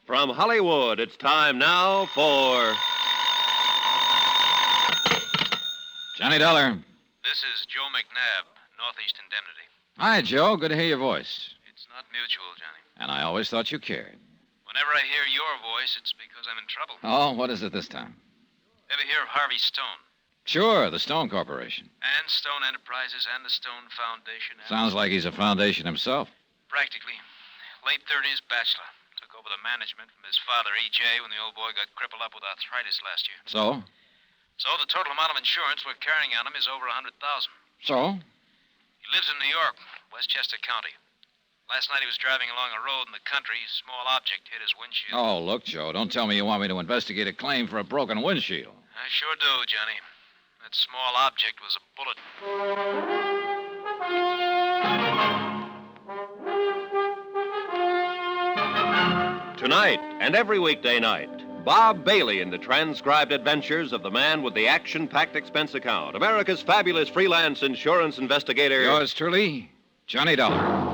From Hollywood, it's time now for... Johnny Dollar. This is Joe McNabb, Northeast Indemnity. Hi, Joe. Good to hear your voice. It's not mutual, Johnny. And I always thought you cared. Whenever I hear your voice, it's because I'm in trouble. Oh, what is it this time? Ever hear of Harvey Stone? Sure, the Stone Corporation. And Stone Enterprises and the Stone Foundation. Sounds like he's a foundation himself. Practically. Late 30s, bachelor. Took over the management from his father, E.J., when the old boy got crippled up with arthritis last year. So? So the total amount of insurance we're carrying on him is over $100,000. So? He lives in New York, Westchester County. Last night he was driving along a road in the country. A small object hit his windshield. Oh, look, Joe, don't tell me you want me to investigate a claim for a broken windshield. I sure do, Johnny. That small object was a bullet. Tonight and every weekday night, Bob Bailey in the transcribed adventures of the man with the action-packed expense account, America's fabulous freelance insurance investigator. Yours truly, Johnny Dollar.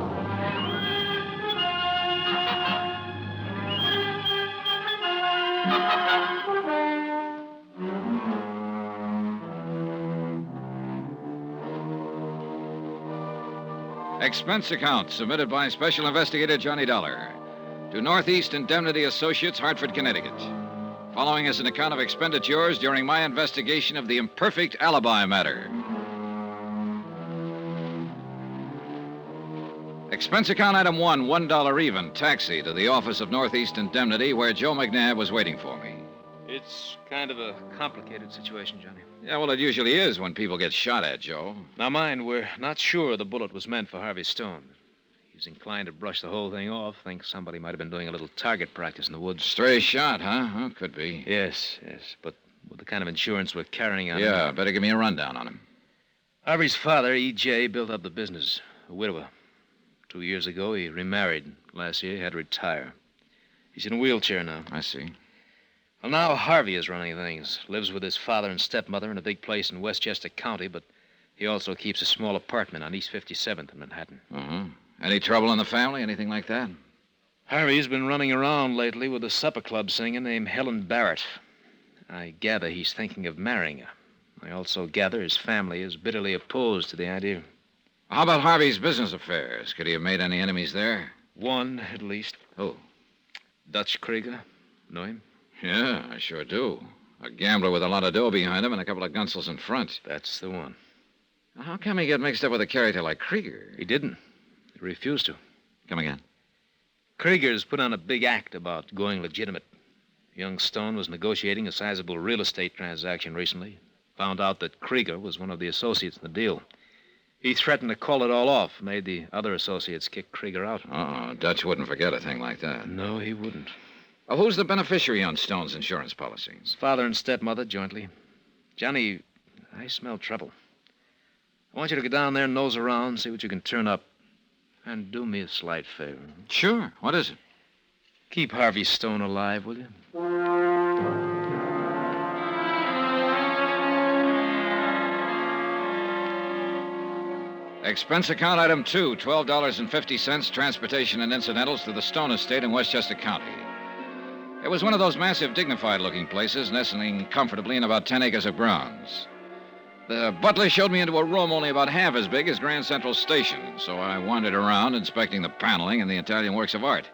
Expense account submitted by Special Investigator Johnny Dollar to Northeast Indemnity Associates, Hartford, Connecticut. Following is an account of expenditures during my investigation of the Imperfect Alibi Matter. Expense account item 1, $1 even, taxi to the office of Northeast Indemnity where Joe McNabb was waiting for me. It's kind of a complicated situation, Johnny. Yeah, well, it usually is when people get shot at, Joe. Now, mind, we're not sure the bullet was meant for Harvey Stone. He's inclined to brush the whole thing off. Thinks somebody might have been doing a little target practice in the woods. Stray shot, huh? Oh, could be. Yes. But with the kind of insurance we're carrying on Yeah, him... better give me a rundown on him. Harvey's father, E.J., built up the business. A widower. 2 years ago, he remarried. Last year, he had to retire. He's in a wheelchair now. I see. Well, now Harvey is running things. Lives with his father and stepmother in a big place in Westchester County, but he also keeps a small apartment on East 57th in Manhattan. Uh-huh. Any trouble in the family? Anything like that? Harvey's been running around lately with a supper club singer named Helen Barrett. I gather he's thinking of marrying her. I also gather his family is bitterly opposed to the idea. How about Harvey's business affairs? Could he have made any enemies there? One, at least. Who? Dutch Krieger. Know him? Yeah, I sure do. A gambler with a lot of dough behind him and a couple of gunsels in front. That's the one. How come he get mixed up with a character like Krieger? He didn't. He refused to. Come again. Krieger's put on a big act about going legitimate. Young Stone was negotiating a sizable real estate transaction recently. Found out that Krieger was one of the associates in the deal. He threatened to call it all off, made the other associates kick Krieger out. Oh, Dutch wouldn't forget a thing like that. No, he wouldn't. Who's the beneficiary on Stone's insurance policies? Father and stepmother jointly. Johnny, I smell trouble. I want you to go down there and nose around, see what you can turn up. And do me a slight favor. Sure. What is it? Keep Harvey Stone alive, will you? Expense account item 2, $12.50, transportation and incidentals to the Stone estate in Westchester County. It was one of those massive, dignified-looking places, nestling comfortably in about 10 acres of grounds. The butler showed me into a room only about half as big as Grand Central Station, so I wandered around inspecting the paneling and the Italian works of art.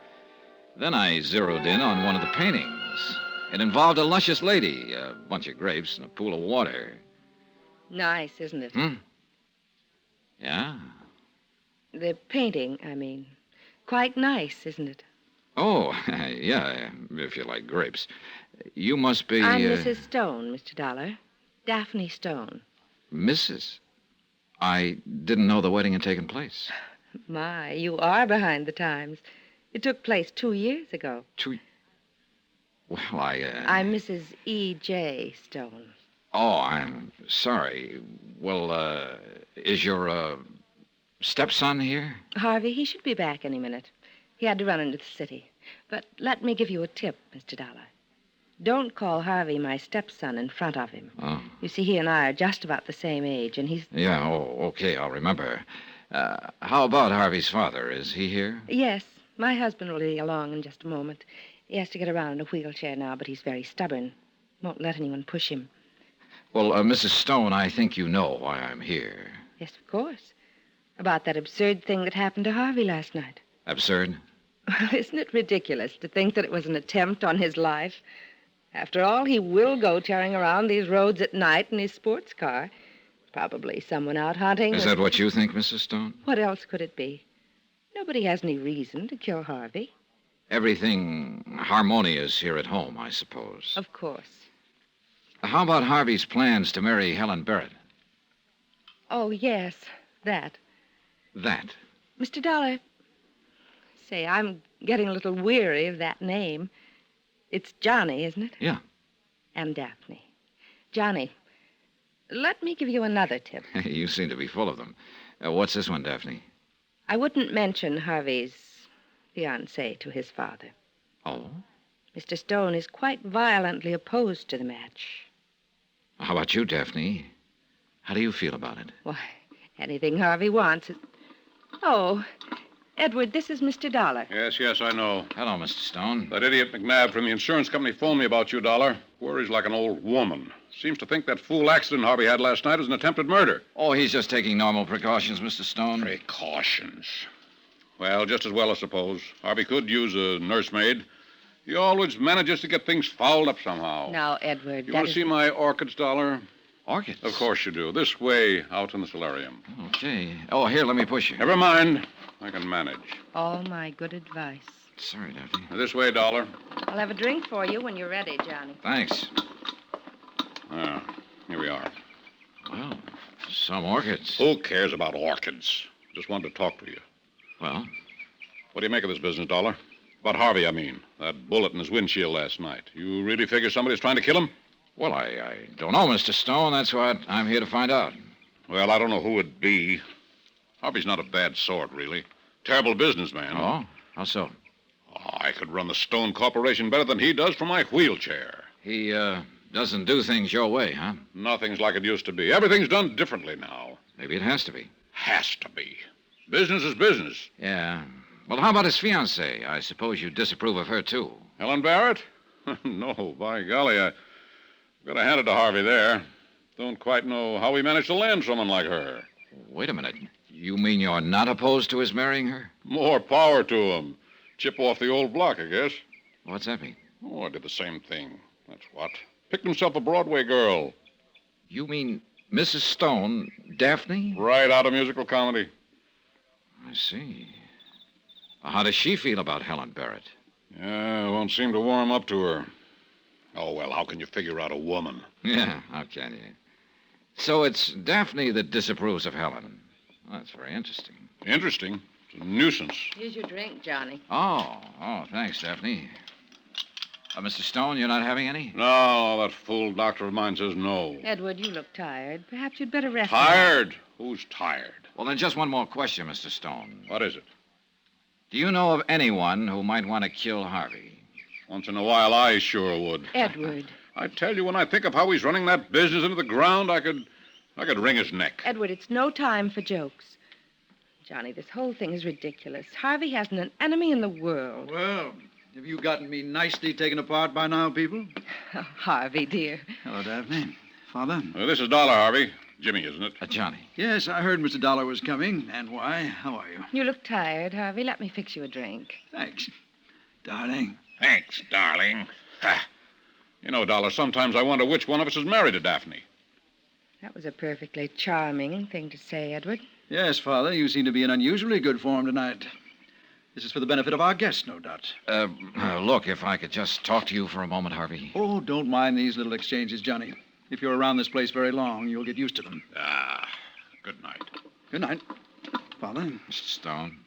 Then I zeroed in on one of the paintings. It involved a luscious lady, a bunch of grapes, and a pool of water. Nice, isn't it? Yeah? The painting, I mean. Quite nice, isn't it? Oh, yeah, if you like grapes. You must be... I'm Mrs. Stone, Mr. Dollar. Daphne Stone. Mrs.? I didn't know the wedding had taken place. My, you are behind the times. It took place 2 years ago. Well, I'm Mrs. E.J. Stone. Oh, I'm sorry. Well, is your, stepson here? Harvey, he should be back any minute. He had to run into the city. But let me give you a tip, Mr. Dollar. Don't call Harvey my stepson in front of him. Oh. You see, he and I are just about the same age, and he's... Yeah, okay, I'll remember. How about Harvey's father? Is he here? Yes, My husband will be along in just a moment. He has to get around in a wheelchair now, but he's very stubborn. Won't let anyone push him. Well, Mrs. Stone, I think you know why I'm here. Yes, of course. About that absurd thing that happened to Harvey last night. Absurd? Well, isn't it ridiculous to think that it was an attempt on his life? After all, he will go tearing around these roads at night in his sports car. Probably someone out hunting. Is that what you think, Mrs. Stone? What else could it be? Nobody has any reason to kill Harvey. Everything harmonious here at home, I suppose. Of course. How about Harvey's plans to marry Helen Barrett? Oh, yes, that. That? Mr. Dollar, say, I'm getting a little weary of that name. It's Johnny, isn't it? Yeah. And Daphne. Johnny, let me give you another tip. You seem to be full of them. What's this one, Daphne? I wouldn't mention Harvey's fiancée to his father. Oh? Mr. Stone is quite violently opposed to the match. How about you, Daphne? How do you feel about it? Why, anything Harvey wants. Oh, Edward, this is Mr. Dollar. Yes, I know. Hello, Mr. Stone. That idiot McNabb from the insurance company phoned me about you, Dollar. Worries like an old woman. Seems to think that fool accident Harvey had last night was an attempted murder. Oh, he's just taking normal precautions, Mr. Stone. Precautions. Well, just as well, I suppose. Harvey could use a nursemaid. He always manages to get things fouled up somehow. Now, Edward, You want to see my orchids, Dollar? Orchids? Of course you do. This way, out in the solarium. Okay. Oh, here, let me push you. Never mind. I can manage. all my good advice. Sorry, Daphne. This way, Dollar. I'll have a drink for you when you're ready, Johnny. Thanks. Here we are. Well, some orchids. Who cares about orchids? Just wanted to talk to you. Well, What do you make of this business, Dollar? About Harvey, I mean. That bullet in his windshield last night. You really figure somebody's trying to kill him? well, I don't know, Mr. Stone. That's what I'm here to find out. Well, I don't know who it'd be. Harvey's not a bad sort, really. Terrible businessman. Oh? How so? Oh, I could run the Stone Corporation better than he does from my wheelchair. He, doesn't do things your way, huh? Nothing's like it used to be. Everything's done differently now. Maybe it has to be. Has to be. Business is business. Yeah. Well, how about his fiancée? I suppose you disapprove of her, too. Helen Barrett? No, by golly, I've got to hand it to Harvey there. Don't quite know how he managed to land someone like her. Wait a minute. You mean you're not opposed to his marrying her? More power to him. Chip off the old block, I guess. What's that mean? Oh, I did the same thing. That's what. Picked himself a Broadway girl. You mean Mrs. Stone, Daphne? Right out of musical comedy. I see. How does she feel about Helen Barrett? Yeah, won't seem to warm up to her. Oh, well, how can you figure out a woman? Yeah, how can you? So it's Daphne that disapproves of Helen. Well, that's very interesting. Interesting. It's a nuisance. Here's your drink, Johnny. Oh, thanks, Daphne. Mr. Stone, you're not having any? No, that fool doctor of mine says no. Edward, you look tired. Perhaps you'd better rest. Tired? Who's tired? Well, then just one more question, Mr. Stone. What is it? Do you know of anyone who might want to kill Harvey? Once in a while, I sure would. Edward. I tell you, when I think of how he's running that business into the ground, I could wring his neck. Edward, it's no time for jokes. Johnny, this whole thing is ridiculous. Harvey hasn't an enemy in the world. Well, have you gotten me nicely taken apart by now, people? Oh, Harvey, dear. Hello, Daphne. Father? This is Dollar, Harvey. Jimmy, isn't it? Johnny. Yes, I heard Mr. Dollar was coming. And why? How are you? You look tired, Harvey. Let me fix you a drink. Thanks. Darling. Thanks, darling. Ha. You know, Dollar, sometimes I wonder which one of us is married to Daphne. That was a perfectly charming thing to say, Edward. Yes, Father, you seem to be in unusually good form tonight. This is for the benefit of our guests, no doubt. Look, if I could just talk to you for a moment, Harvey. Oh, don't mind these little exchanges, Johnny. If you're around this place very long, you'll get used to them. Good night. Good night. Father? Mr. Stone.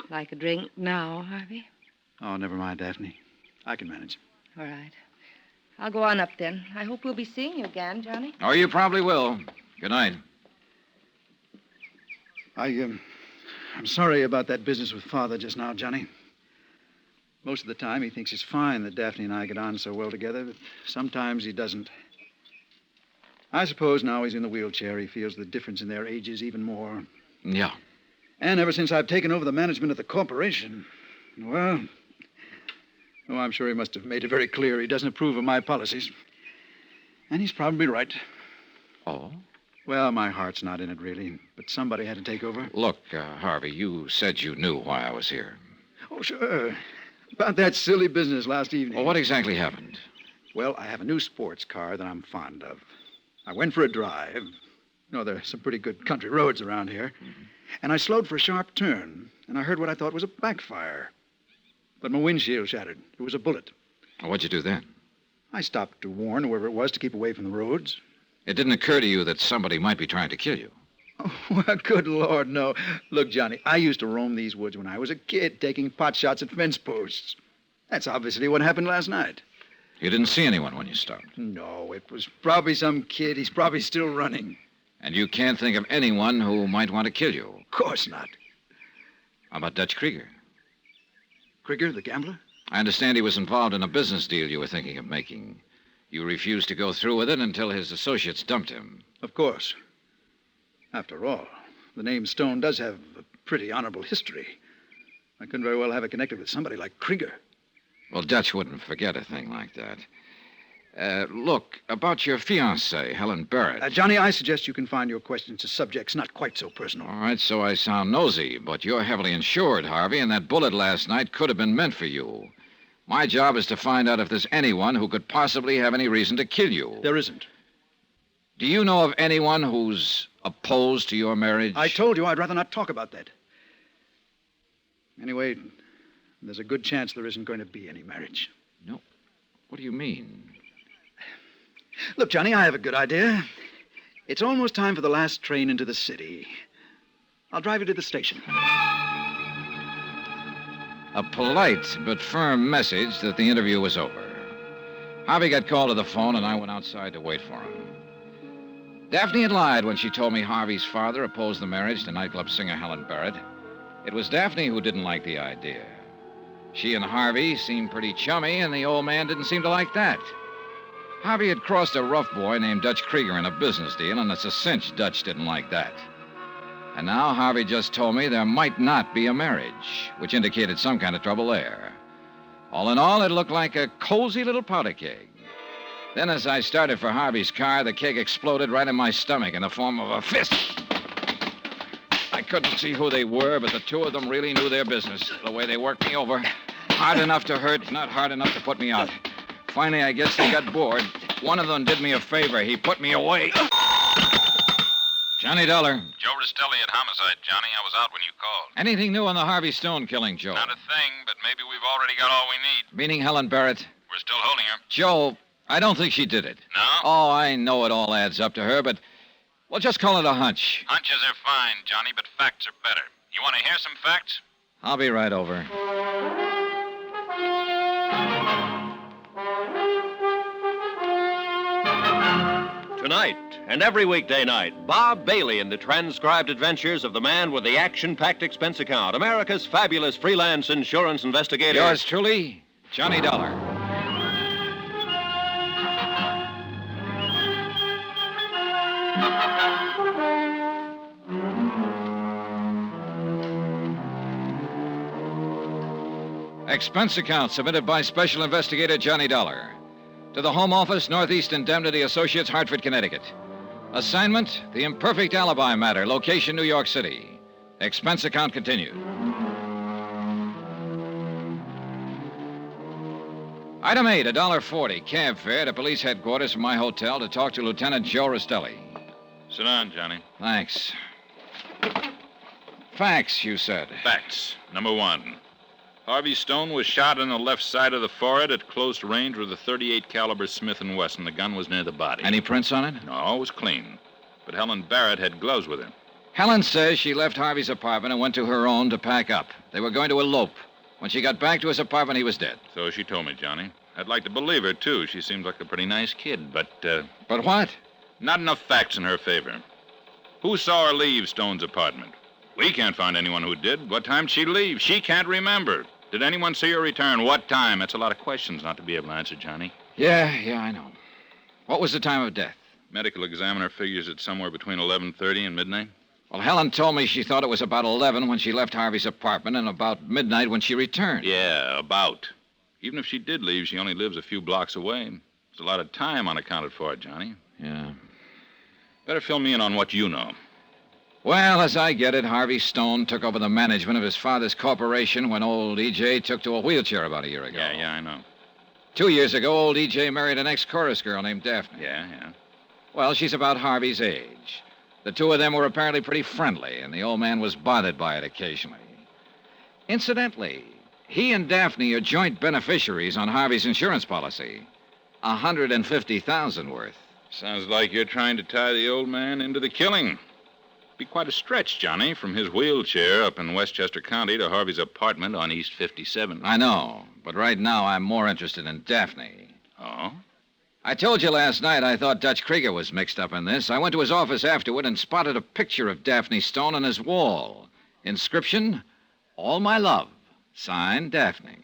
Like a drink now, Harvey? Oh, never mind, Daphne. I can manage. All right. I'll go on up then. I hope we'll be seeing you again, Johnny. Oh, you probably will. Good night. I'm sorry about that business with Father just now, Johnny. Most of the time, he thinks it's fine that Daphne and I get on so well together, but sometimes he doesn't. I suppose now he's in the wheelchair, he feels the difference in their ages even more. Yeah. And ever since I've taken over the management of the corporation, well, I'm sure he must have made it very clear he doesn't approve of my policies. And he's probably right. Oh? Well, my heart's not in it, really, but somebody had to take over. Look, Harvey, you said you knew why I was here. Oh, sure. About that silly business last evening. Well, what exactly happened? Well, I have a new sports car that I'm fond of. I went for a drive. You know, there are some pretty good country roads around here. Mm-hmm. And I slowed for a sharp turn, and I heard what I thought was a backfire. But my windshield shattered. It was a bullet. Well, what'd you do then? I stopped to warn whoever it was to keep away from the roads. It didn't occur to you that somebody might be trying to kill you? Oh, well, good Lord, no. Look, Johnny, I used to roam these woods when I was a kid, taking pot shots at fence posts. That's obviously what happened last night. You didn't see anyone when you stopped? No, it was probably some kid. He's probably still running. And you can't think of anyone who might want to kill you? Of course not. How about Dutch Krieger? Krieger, the gambler? I understand he was involved in a business deal you were thinking of making. You refused to go through with it until his associates dumped him. Of course. After all, the name Stone does have a pretty honorable history. I couldn't very well have it connected with somebody like Krieger. Well, Dutch wouldn't forget a thing like that. Look, about your fiancée, Helen Barrett. Johnny, I suggest you confine your questions to subjects not quite so personal. All right, so I sound nosy, but you're heavily insured, Harvey, and that bullet last night could have been meant for you. My job is to find out if there's anyone who could possibly have any reason to kill you. There isn't. Do you know of anyone who's opposed to your marriage? I told you I'd rather not talk about that. Anyway, there's a good chance there isn't going to be any marriage. No. What do you mean? Look, Johnny, I have a good idea. It's almost time for the last train into the city. I'll drive you to the station. A polite but firm message that the interview was over. Harvey got called to the phone, and I went outside to wait for him. Daphne had lied when she told me Harvey's father opposed the marriage to nightclub singer Helen Barrett. It was Daphne who didn't like the idea. She and Harvey seemed pretty chummy, and the old man didn't seem to like that. Harvey had crossed a rough boy named Dutch Krieger in a business deal, and it's a cinch Dutch didn't like that. And now Harvey just told me there might not be a marriage, which indicated some kind of trouble there. All in all, it looked like a cozy little powder keg. Then as I started for Harvey's car, the keg exploded right in my stomach in the form of a fist. I couldn't see who they were, but the two of them really knew their business, the way they worked me over. Hard enough to hurt, not hard enough to put me out. Finally, I guess they got bored. One of them did me a favor. He put me away. Johnny Dollar. Joe Restelli at Homicide, Johnny. I was out when you called. Anything new on the Harvey Stone killing, Joe? Not a thing, but maybe we've already got all we need. Meaning Helen Barrett? We're still holding her. Joe, I don't think she did it. No? Oh, I know it all adds up to her, but... well, just call it a hunch. Hunches are fine, Johnny, but facts are better. You want to hear some facts? I'll be right over. Tonight and every weekday night, Bob Bailey in the transcribed adventures of the man with the action-packed expense account, America's fabulous freelance insurance investigator. Yours truly, Johnny Dollar. Expense account submitted by Special Investigator Johnny Dollar. To the Home Office, Northeast Indemnity Associates, Hartford, Connecticut. Assignment, the Imperfect Alibi Matter, location New York City. Expense account continued. Item 8, $1.40, cab fare to police headquarters from my hotel to talk to Lieutenant Joe Restelli. Sit down, Johnny. Thanks. Facts, you said. Facts. Number 1. Harvey Stone was shot on the left side of the forehead at close range with a .38 caliber Smith & Wesson. The gun was near the body. Any prints on it? No, it was clean. But Helen Barrett had gloves with her. Helen says she left Harvey's apartment and went to her own to pack up. They were going to elope. When she got back to his apartment, he was dead. So she told me, Johnny. I'd like to believe her, too. She seems like a pretty nice kid, but... But what? Not enough facts in her favor. Who saw her leave Stone's apartment? We can't find anyone who did. What time did she leave? She can't remember. Did anyone see her return? What time? That's a lot of questions not to be able to answer, Johnny. Yeah, I know. What was the time of death? Medical examiner figures it's somewhere between 11:30 and midnight. Well, Helen told me she thought it was about 11 when she left Harvey's apartment and about midnight when she returned. Yeah, about. Even if she did leave, she only lives a few blocks away. There's a lot of time unaccounted for, Johnny. Yeah. Better fill me in on what you know. Well, as I get it, Harvey Stone took over the management of his father's corporation when old E.J. took to a wheelchair about a year ago. Yeah, I know. 2 years ago, old E.J. married an ex-chorus girl named Daphne. Yeah. Well, she's about Harvey's age. The two of them were apparently pretty friendly, and the old man was bothered by it occasionally. Incidentally, he and Daphne are joint beneficiaries on Harvey's insurance policy. $150,000 worth. Sounds like you're trying to tie the old man into the killing. Be quite a stretch, Johnny, from his wheelchair up in Westchester County to Harvey's apartment on East 57. I know, but right now I'm more interested in Daphne. Oh? I told you last night I thought Dutch Krieger was mixed up in this. I went to his office afterward and spotted a picture of Daphne Stone on his wall. Inscription, "All my love." Signed, Daphne.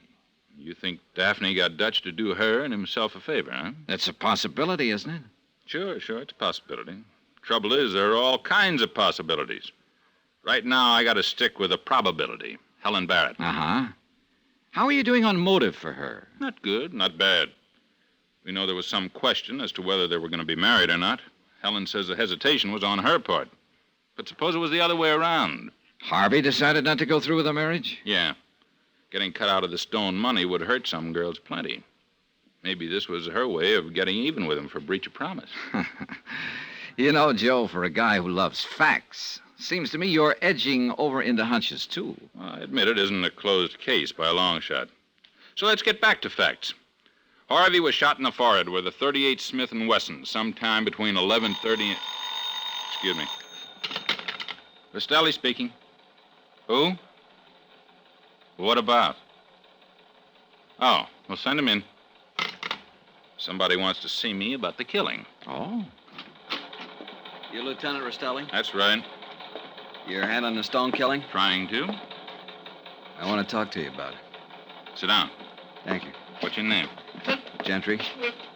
You think Daphne got Dutch to do her and himself a favor, huh? That's a possibility, isn't it? Sure, it's a possibility. Trouble is, there are all kinds of possibilities. Right now, I got to stick with a probability. Helen Barrett. Uh-huh. How are you doing on motive for her? Not good, not bad. We know there was some question as to whether they were going to be married or not. Helen says the hesitation was on her part. But suppose it was the other way around. Harvey decided not to go through with the marriage? Yeah. Getting cut out of the Stone money would hurt some girls plenty. Maybe this was her way of getting even with him for breach of promise. You know, Joe, for a guy who loves facts, seems to me you're edging over into hunches, too. Well, I admit it isn't a closed case by a long shot. So let's get back to facts. Harvey was shot in the forehead with a .38 Smith & Wesson sometime between 11:30 and... Excuse me. Rastelli speaking. Who? What about? Oh, well, send him in. Somebody wants to see me about the killing. Oh? You Lieutenant Rastelli? That's right. You're handling the Stone killing? Trying to. I want to talk to you about it. Sit down. Thank you. What's your name? Gentry.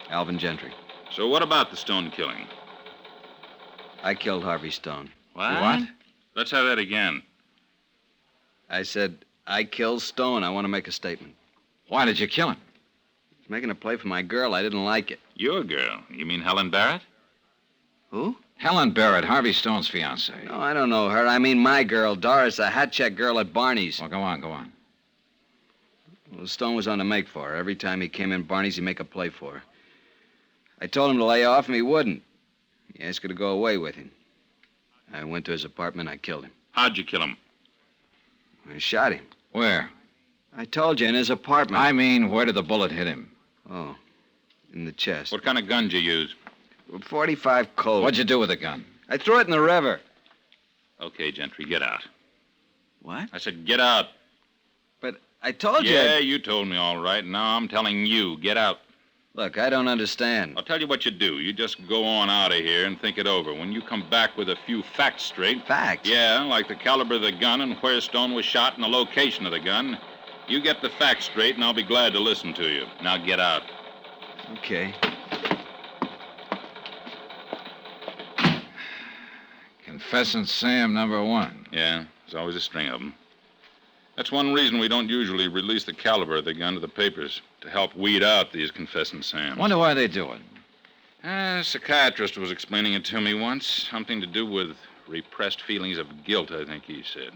Alvin Gentry. So what about the Stone killing? I killed Harvey Stone. What? Let's have that again. I said, I killed Stone. I want to make a statement. Why did you kill him? He was making a play for my girl. I didn't like it. Your girl? You mean Helen Barrett? Who? Helen Barrett, Harvey Stone's fiancée. No, I don't know her. I mean my girl, Doris, a hat check girl at Barney's. Well, go on. Well, Stone was on the make for her. Every time he came in Barney's, he'd make a play for her. I told him to lay off, and he wouldn't. He asked her to go away with him. I went to his apartment, I killed him. How'd you kill him? I shot him. Where? I told you, in his apartment. I mean, where did the bullet hit him? Oh, in the chest. What kind of gun did you use? 45 Colt. What'd you do with the gun? I threw it in the river. Okay, Gentry, get out. What? I said get out. But I told you. Yeah, you told me all right. Now I'm telling you, get out. Look, I don't understand. I'll tell you what you do. You just go on out of here and think it over. When you come back with a few facts straight... Facts? Yeah, like the caliber of the gun and where Stone was shot and the location of the gun. You get the facts straight and I'll be glad to listen to you. Now get out. Okay. Confessing Sam #1. Yeah, there's always a string of them. That's one reason we don't usually release the caliber of the gun to the papers, to help weed out these confessing Sams. Wonder why they do it. A psychiatrist was explaining it to me once. Something to do with repressed feelings of guilt, I think he said.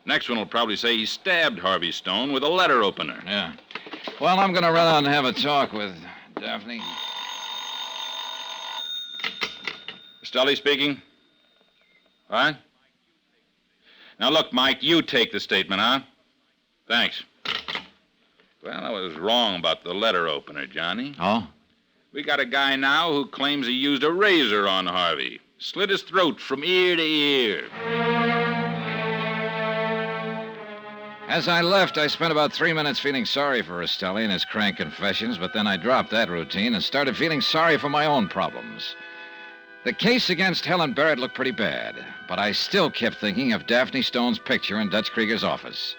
Next one will probably say he stabbed Harvey Stone with a letter opener. Yeah. Well, I'm going to run out and have a talk with Daphne. Rastelli speaking. What? Now, look, Mike, you take the statement, huh? Thanks. Well, I was wrong about the letter opener, Johnny. Oh? We got a guy now who claims he used a razor on Harvey. Slit his throat from ear to ear. As I left, I spent about 3 minutes feeling sorry for Rastelli and his crank confessions, but then I dropped that routine and started feeling sorry for my own problems. The case against Helen Barrett looked pretty bad, but I still kept thinking of Daphne Stone's picture in Dutch Krieger's office.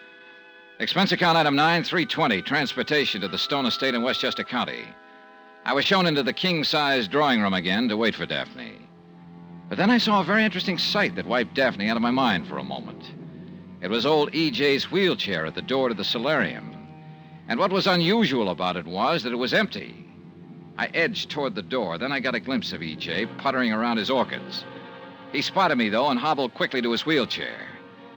Expense account item 9320, transportation to the Stone estate in Westchester County. I was shown into the king-size drawing room again to wait for Daphne. But then I saw a very interesting sight that wiped Daphne out of my mind for a moment. It was old E.J.'s wheelchair at the door to the solarium. And what was unusual about it was that it was empty. I edged toward the door. Then I got a glimpse of E.J. puttering around his orchids. He spotted me, though, and hobbled quickly to his wheelchair.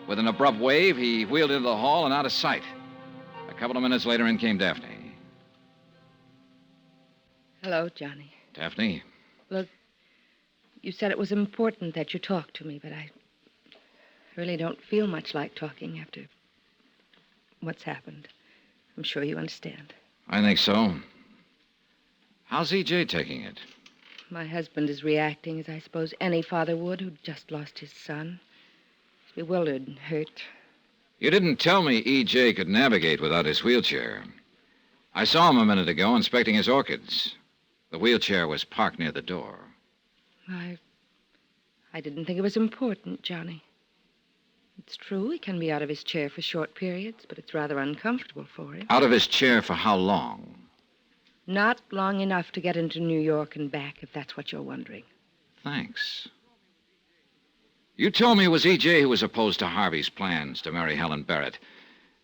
With an abrupt wave, he wheeled into the hall and out of sight. A couple of minutes later, in came Daphne. Hello, Johnny. Daphne? Look, you said it was important that you talk to me, but I really don't feel much like talking after what's happened. I'm sure you understand. I think so. How's E.J. taking it? My husband is reacting as I suppose any father would who'd just lost his son. He's bewildered and hurt. You didn't tell me E.J. could navigate without his wheelchair. I saw him a minute ago inspecting his orchids. The wheelchair was parked near the door. I didn't think it was important, Johnny. It's true he can be out of his chair for short periods, but it's rather uncomfortable for him. Out of his chair for how long? Not long enough to get into New York and back, if that's what you're wondering. Thanks. You told me it was E.J. who was opposed to Harvey's plans to marry Helen Barrett,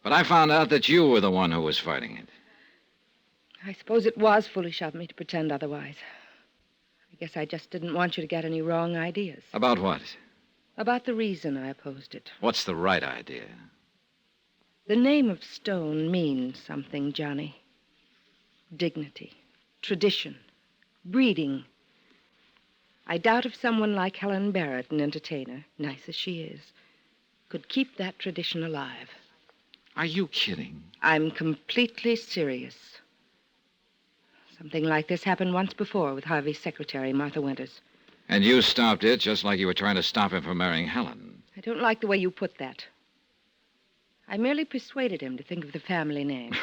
but I found out that you were the one who was fighting it. I suppose it was foolish of me to pretend otherwise. I guess I just didn't want you to get any wrong ideas. About what? About the reason I opposed it. What's the right idea? The name of Stone means something, Johnny. Dignity, tradition, breeding. I doubt if someone like Helen Barrett, an entertainer, nice as she is, could keep that tradition alive. Are you kidding? I'm completely serious. Something like this happened once before with Harvey's secretary, Martha Winters. And you stopped it just like you were trying to stop him from marrying Helen. I don't like the way you put that. I merely persuaded him to think of the family name.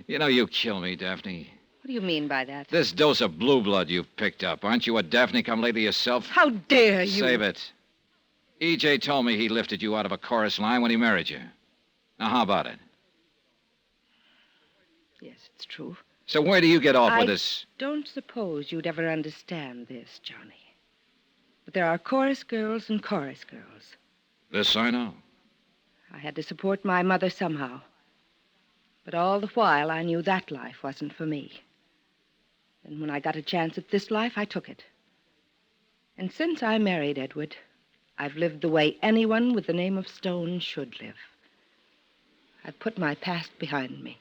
You know, you kill me, Daphne. What do you mean by that? This dose of blue blood you've picked up. Aren't you a Daphne come lately yourself? How dare you? Save it. E.J. told me he lifted you out of a chorus line when he married you. Now, how about it? Yes, it's true. So where do you get off with this? I don't suppose you'd ever understand this, Johnny. But there are chorus girls and chorus girls. This I know. I had to support my mother somehow. But all the while, I knew that life wasn't for me. And when I got a chance at this life, I took it. And since I married Edward, I've lived the way anyone with the name of Stone should live. I've put my past behind me.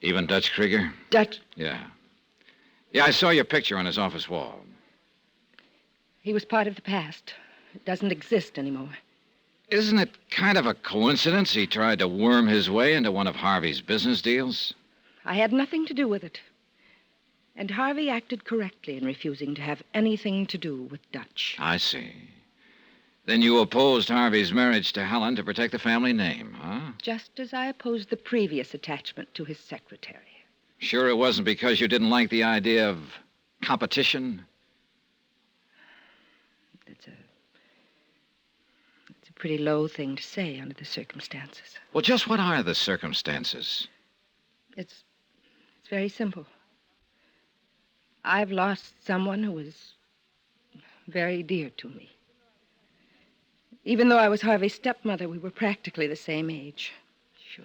Even Dutch Krieger? Dutch? Yeah. Yeah, I saw your picture on his office wall. He was part of the past. It doesn't exist anymore. Isn't it kind of a coincidence he tried to worm his way into one of Harvey's business deals? I had nothing to do with it. And Harvey acted correctly in refusing to have anything to do with Dutch. I see. Then you opposed Harvey's marriage to Helen to protect the family name, huh? Just as I opposed the previous attachment to his secretary. Sure it wasn't because you didn't like the idea of competition? It's a pretty low thing to say under the circumstances. Well, just what are the circumstances? It's very simple. I've lost someone who was very dear to me. Even though I was Harvey's stepmother, we were practically the same age. Sure.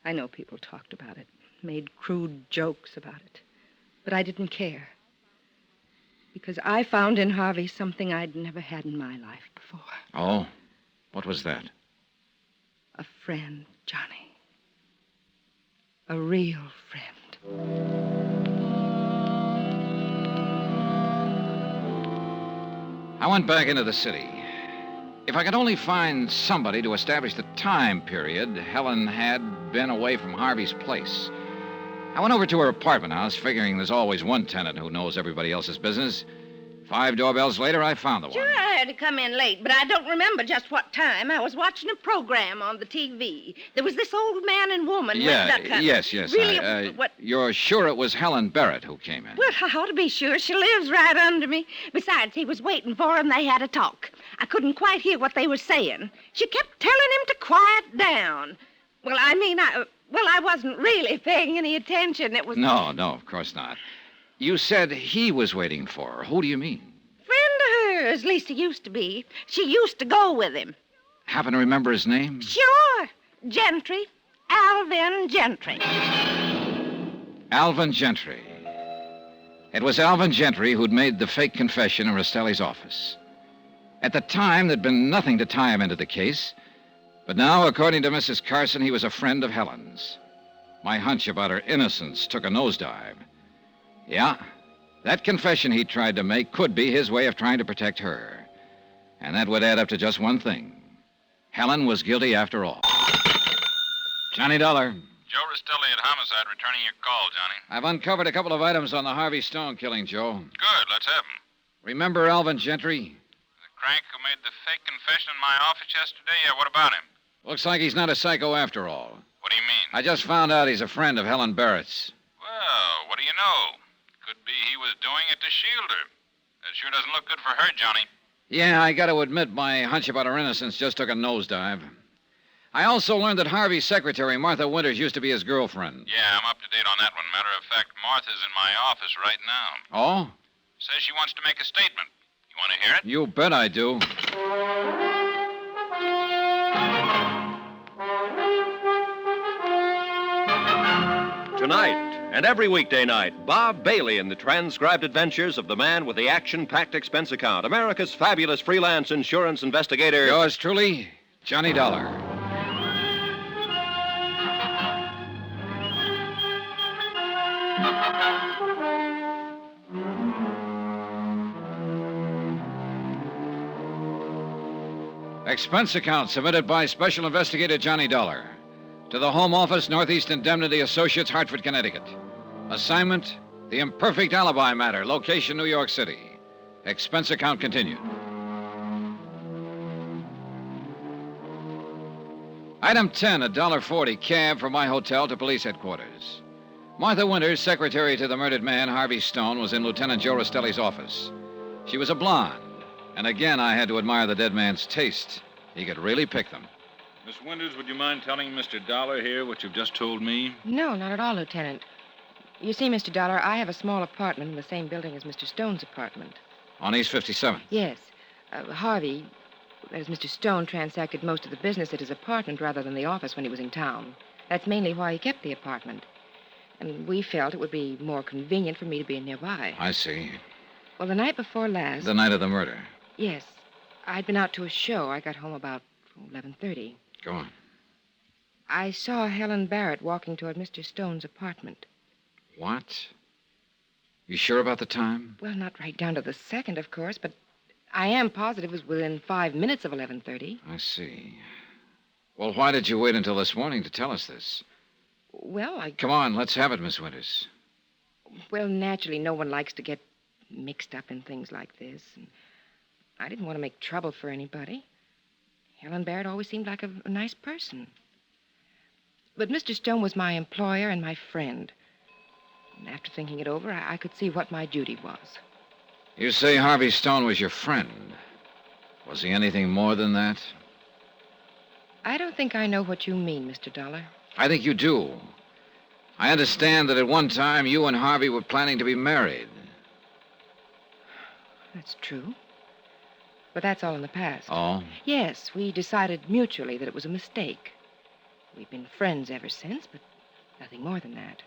I know people talked about it, made crude jokes about it. But I didn't care. Because I found in Harvey something I'd never had in my life before. Oh? What was that? A friend, Johnny. A real friend. I went back into the city. If I could only find somebody to establish the time period Helen had been away from Harvey's place. I went over to her apartment house, figuring there's always one tenant who knows everybody else's business. 5 doorbells later, I found the one. Sure, I had to come in late, but I don't remember just what time. I was watching a program on the TV. There was this old man and woman. Yes. Really, what? You're sure it was Helen Barrett who came in? Well, I ought to be sure. She lives right under me. Besides, he was waiting for her, and they had a talk. I couldn't quite hear what they were saying. She kept telling him to quiet down. Well, I wasn't really paying any attention. It was... No, of course not. You said he was waiting for her. Who do you mean? Friend or at least he used to be. She used to go with him. Happen to remember his name? Sure. Gentry. Alvin Gentry. Alvin Gentry. It was Alvin Gentry who'd made the fake confession in Rastelli's office. At the time, there'd been nothing to tie him into the case. But now, according to Mrs. Carson, he was a friend of Helen's. My hunch about her innocence took a nosedive. Yeah, that confession he tried to make could be his way of trying to protect her. And that would add up to just one thing. Helen was guilty after all. Johnny Dollar. Joe Rastelli at Homicide returning your call, Johnny. I've uncovered a couple of items on the Harvey Stone killing, Joe. Good, let's have 'em. Remember Alvin Gentry? The crank who made the fake confession in my office yesterday? Yeah, what about him? Looks like he's not a psycho after all. What do you mean? I just found out he's a friend of Helen Barrett's. Well, what do you know? Could be he was doing it to shield her. That sure doesn't look good for her, Johnny. Yeah, I got to admit my hunch about her innocence just took a nosedive. I also learned that Harvey's secretary, Martha Winters, used to be his girlfriend. Yeah, I'm up to date on that one. Matter of fact, Martha's in my office right now. Oh? Says she wants to make a statement. You want to hear it? You bet I do. Tonight and every weekday night, Bob Bailey in the transcribed adventures of the man with the action-packed expense account, America's fabulous freelance insurance investigator. Yours truly, Johnny Dollar. Expense account submitted by Special Investigator Johnny Dollar to the Home Office, Northeast Indemnity Associates, Hartford, Connecticut. Assignment, the Imperfect Alibi Matter, location, New York City. Expense account continued. Item 10, $1.40, cab from my hotel to police headquarters. Martha Winters, secretary to the murdered man, Harvey Stone, was in Lieutenant Joe Rastelli's office. She was a blonde, and again I had to admire the dead man's taste. He could really pick them. Miss Winters, would you mind telling Mr. Dollar here what you've just told me? No, not at all, Lieutenant. You see, Mr. Dollar, I have a small apartment in the same building as Mr. Stone's apartment. On East 57th? Yes. Harvey, as Mr. Stone, transacted most of the business at his apartment rather than the office when he was in town. That's mainly why he kept the apartment. And we felt it would be more convenient for me to be nearby. I see. Well, the night before last... The night of the murder? Yes. I'd been out to a show. I got home about 11:30. Go on. I saw Helen Barrett walking toward Mr. Stone's apartment. What? You sure about the time? Well, not right down to the second, of course, but I am positive it was within 5 minutes of 11:30. I see. Well, why did you wait until this morning to tell us this? Well, Come on, let's have it, Miss Winters. Well, naturally, no one likes to get mixed up in things like this. And I didn't want to make trouble for anybody. Helen Barrett always seemed like a nice person. But Mr. Stone was my employer and my friend. And after thinking it over, I could see what my duty was. You say Harvey Stone was your friend. Was he anything more than that? I don't think I know what you mean, Mr. Dollar. I think you do. I understand that at one time you and Harvey were planning to be married. That's true. But that's all in the past. Oh? Yes, we decided mutually that it was a mistake. We've been friends ever since, but nothing more than that.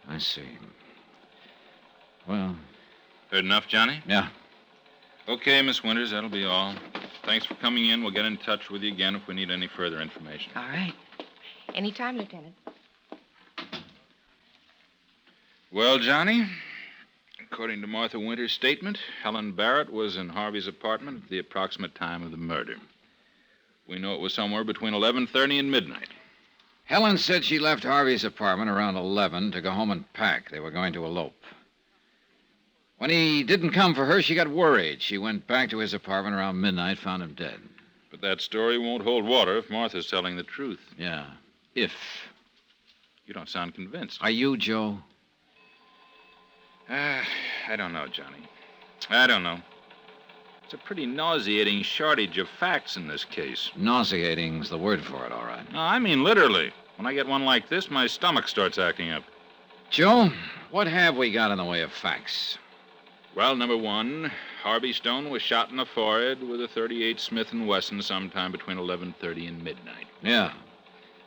I see. Well... Heard enough, Johnny? Yeah. Okay, Miss Winters, that'll be all. Thanks for coming in. We'll get in touch with you again if we need any further information. All right. Anytime, Lieutenant. Well, Johnny, according to Martha Winters' statement, Helen Barrett was in Harvey's apartment at the approximate time of the murder. We know it was somewhere between 11:30 and midnight. Helen said she left Harvey's apartment around 11 to go home and pack. They were going to elope. When he didn't come for her, she got worried. She went back to his apartment around midnight, found him dead. But that story won't hold water if Martha's telling the truth. Yeah, if. You don't sound convinced. Are you, Joe? I don't know, Johnny. I don't know. It's a pretty nauseating shortage of facts in this case. Nauseating's the word for it, all right. No, I mean literally. When I get one like this, my stomach starts acting up. Joe, what have we got in the way of facts? Well, number one, Harvey Stone was shot in the forehead with a .38 Smith & Wesson sometime between 11:30 and midnight. Yeah.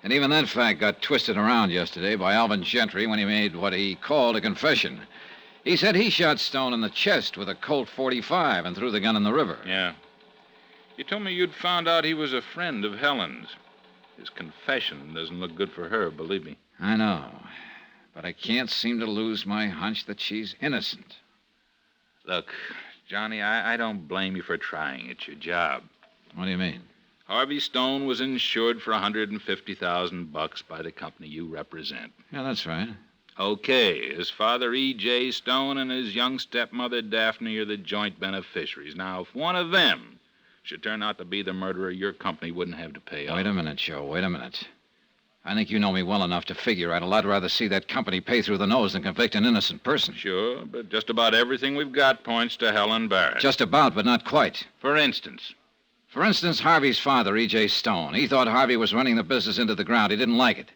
And even that fact got twisted around yesterday by Alvin Gentry when he made what he called a confession. He said he shot Stone in the chest with a Colt .45 and threw the gun in the river. Yeah. You told me you'd found out he was a friend of Helen's. His confession doesn't look good for her, believe me. I know. But I can't seem to lose my hunch that she's innocent. Look, Johnny, I don't blame you for trying. It's your job. What do you mean? Harvey Stone was insured for $150,000 by the company you represent. Yeah, that's right. Okay, his father, E.J. Stone, and his young stepmother, Daphne, are the joint beneficiaries. Now, if one of them should turn out to be the murderer, your company wouldn't have to pay off. Wait a minute, Joe. Wait a minute. I think you know me well enough to figure I'd a lot rather see that company pay through the nose than convict an innocent person. Sure, but just about everything we've got points to Helen Barrett. Just about, but not quite. For instance? For instance, Harvey's father, E.J. Stone. He thought Harvey was running the business into the ground. He didn't like it.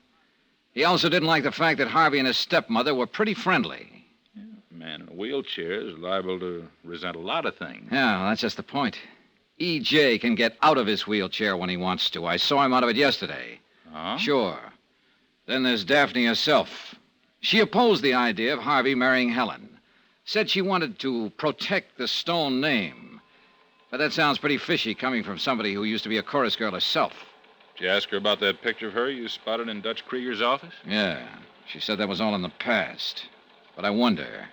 He also didn't like the fact that Harvey and his stepmother were pretty friendly. Yeah, a man in a wheelchair is liable to resent a lot of things. Yeah, well, that's just the point. E.J. can get out of his wheelchair when he wants to. I saw him out of it yesterday. Huh? Sure. Then there's Daphne herself. She opposed the idea of Harvey marrying Helen. Said she wanted to protect the Stone name. But that sounds pretty fishy coming from somebody who used to be a chorus girl herself. Did you ask her about that picture of her you spotted in Dutch Krieger's office? Yeah. She said that was all in the past. But I wonder.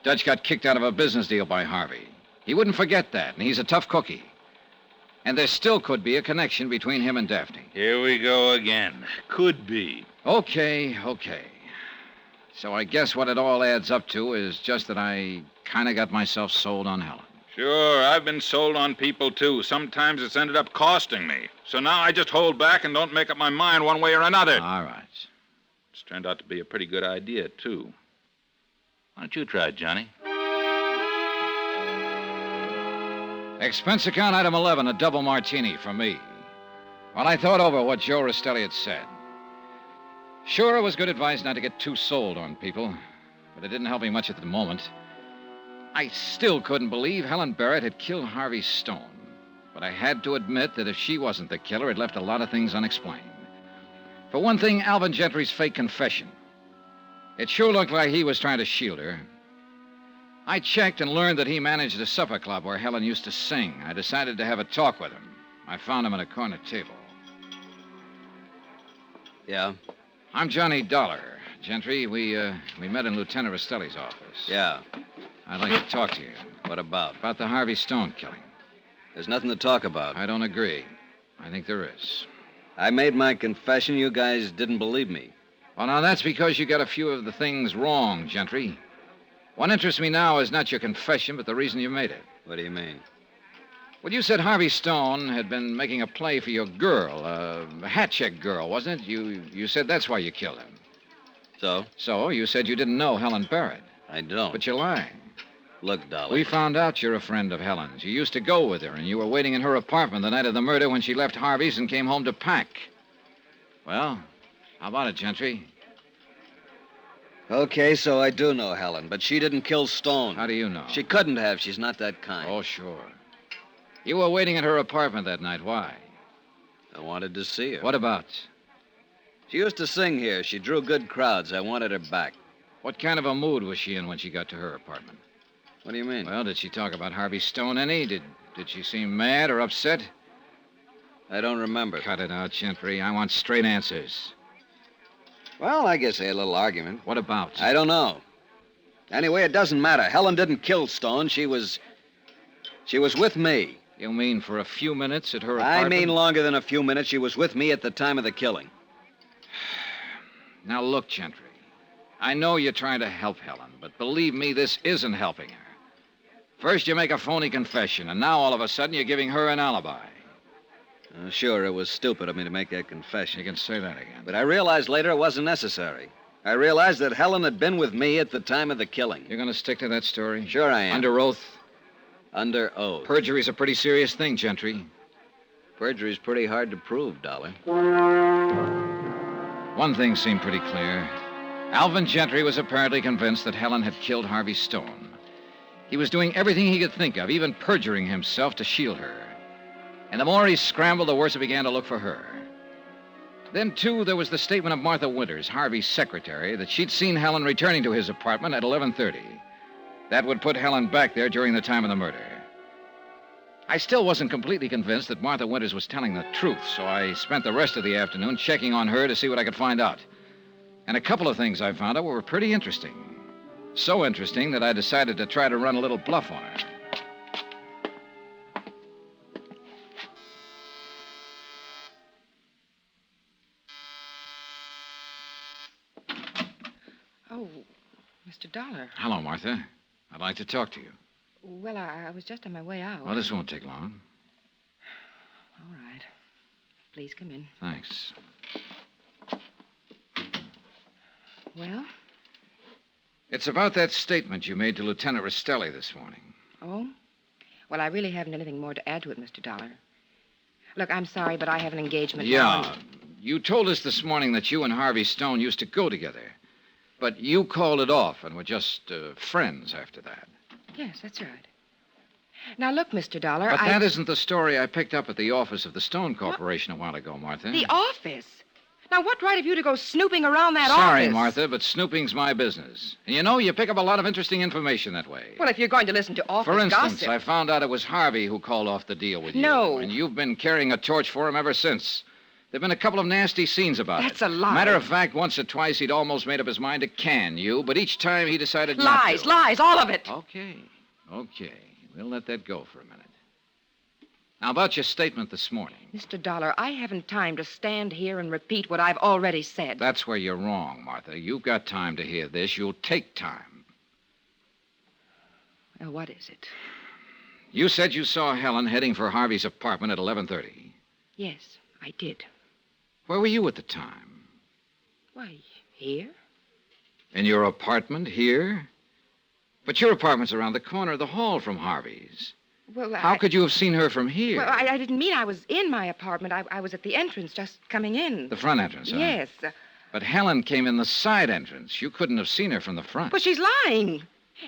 Dutch got kicked out of a business deal by Harvey. He wouldn't forget that, and he's a tough cookie. And there still could be a connection between him and Daphne. Here we go again. Could be. Okay. So I guess what it all adds up to is just that I kind of got myself sold on Helen. Sure, I've been sold on people, too. Sometimes it's ended up costing me. So now I just hold back and don't make up my mind one way or another. All right. It's turned out to be a pretty good idea, too. Why don't you try it, Johnny? Expense account item 11, a double martini for me. Well, I thought over what Joe Rastelli had said. Sure, it was good advice not to get too sold on people, but it didn't help me much at the moment. I still couldn't believe Helen Barrett had killed Harvey Stone. But I had to admit that if she wasn't the killer, it left a lot of things unexplained. For one thing, Alvin Gentry's fake confession. It sure looked like he was trying to shield her. I checked and learned that he managed a supper club where Helen used to sing. I decided to have a talk with him. I found him at a corner table. Yeah? I'm Johnny Dollar. Gentry, we met in Lieutenant Rastelli's office. Yeah. I'd like to talk to you. What about? About the Harvey Stone killing. There's nothing to talk about. I don't agree. I think there is. I made my confession. You guys didn't believe me. Well, now, that's because you got a few of the things wrong, Gentry. What interests me now is not your confession, but the reason you made it. What do you mean? Well, you said Harvey Stone had been making a play for your girl, a hat check girl, wasn't it? You said that's why you killed him. So? So, you said you didn't know Helen Barrett. I don't. But you're lying. Look, Dollar. We found out you're a friend of Helen's. You used to go with her, and you were waiting in her apartment the night of the murder when she left Harvey's and came home to pack. Well, how about it, Gentry? Okay, so I do know Helen, but she didn't kill Stone. How do you know? She couldn't have. She's not that kind. Oh, sure. You were waiting at her apartment that night. Why? I wanted to see her. What about? She used to sing here. She drew good crowds. I wanted her back. What kind of a mood was she in when she got to her apartment? What do you mean? Well, did she talk about Harvey Stone any? Did she seem mad or upset? I don't remember. Cut it out, Gentry. I want straight answers. Well, I guess they had a little argument. What about? I don't know. Anyway, it doesn't matter. Helen didn't kill Stone. She was with me. You mean for a few minutes at her apartment? I mean longer than a few minutes. She was with me at the time of the killing. Now, look, Gentry. I know you're trying to help Helen, but believe me, this isn't helping her. First, you make a phony confession, and now all of a sudden you're giving her an alibi. Sure, it was stupid of me to make that confession. You can say that again. But I realized later it wasn't necessary. I realized that Helen had been with me at the time of the killing. You're going to stick to that story? Sure I am. Under oath? Under oath. Perjury's a pretty serious thing, Gentry. Perjury's pretty hard to prove, Dollar. One thing seemed pretty clear. Alvin Gentry was apparently convinced that Helen had killed Harvey Stone. He was doing everything he could think of, even perjuring himself to shield her. And the more he scrambled, the worse he began to look for her. Then, too, there was the statement of Martha Winters, Harvey's secretary, that she'd seen Helen returning to his apartment at 11:30. That would put Helen back there during the time of the murder. I still wasn't completely convinced that Martha Winters was telling the truth, so I spent the rest of the afternoon checking on her to see what I could find out. And a couple of things I found out were pretty interesting. So interesting that I decided to try to run a little bluff on her. Oh, Mr. Dollar. Hello, Martha. I'd like to talk to you. Well, I was just on my way out. Well, this won't take long. All right. Please come in. Thanks. Well? It's about that statement you made to Lieutenant Rastelli this morning. Oh? Well, I really haven't anything more to add to it, Mr. Dollar. Look, I'm sorry, but I have an engagement now. Yeah. You told us this morning that you and Harvey Stone used to go together. But you called it off and were just friends after that. Yes, that's right. Now, look, Mr. Dollar, But that isn't the story I picked up at the office of the Stone Corporation a while ago, Martha. The office? Now, what right have you to go snooping around that office? Sorry, Martha, but snooping's my business. And you know, you pick up a lot of interesting information that way. Well, if you're going to listen to office For instance, gossip... I found out it was Harvey who called off the deal with you. No. And you've been carrying a torch for him ever since. There've been a couple of nasty scenes about it. That's a lie. Matter of fact, once or twice he'd almost made up his mind to can you, but each time he decided not to. Lies, all of it. Okay. We'll let that go for a minute. Now, about your statement this morning. Mr. Dollar, I haven't time to stand here and repeat what I've already said. That's where you're wrong, Martha. You've got time to hear this. You'll take time. Well, what is it? You said you saw Helen heading for Harvey's apartment at 11:30. Yes, I did. Where were you at the time? Why, here? In your apartment here? But your apartment's around the corner of the hall from Harvey's. Well, How could you have seen her from here? Well, I didn't mean I was in my apartment. I was at the entrance, just coming in. The front entrance, huh? Yes. But Helen came in the side entrance. You couldn't have seen her from the front. But she's lying.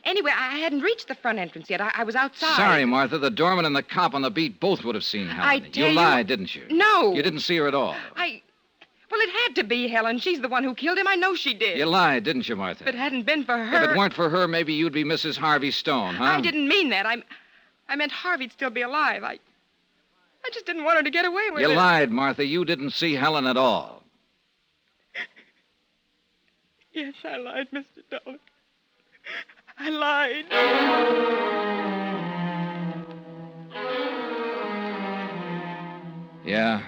Anyway, I hadn't reached the front entrance yet. I was outside. Sorry, Martha. The doorman and the cop on the beat both would have seen Helen. I tell you... lied, didn't you? No. You didn't see her at all. Well, it had to be Helen. She's the one who killed him. I know she did. You lied, didn't you, Martha? If it hadn't been for her... If it weren't for her, maybe you'd be Mrs. Harvey Stone, huh? I didn't mean that. I meant Harvey'd still be alive. I just didn't want her to get away with it. You lied, Martha. You didn't see Helen at all. Yes, I lied, Mr. Dollar. I lied. Yeah.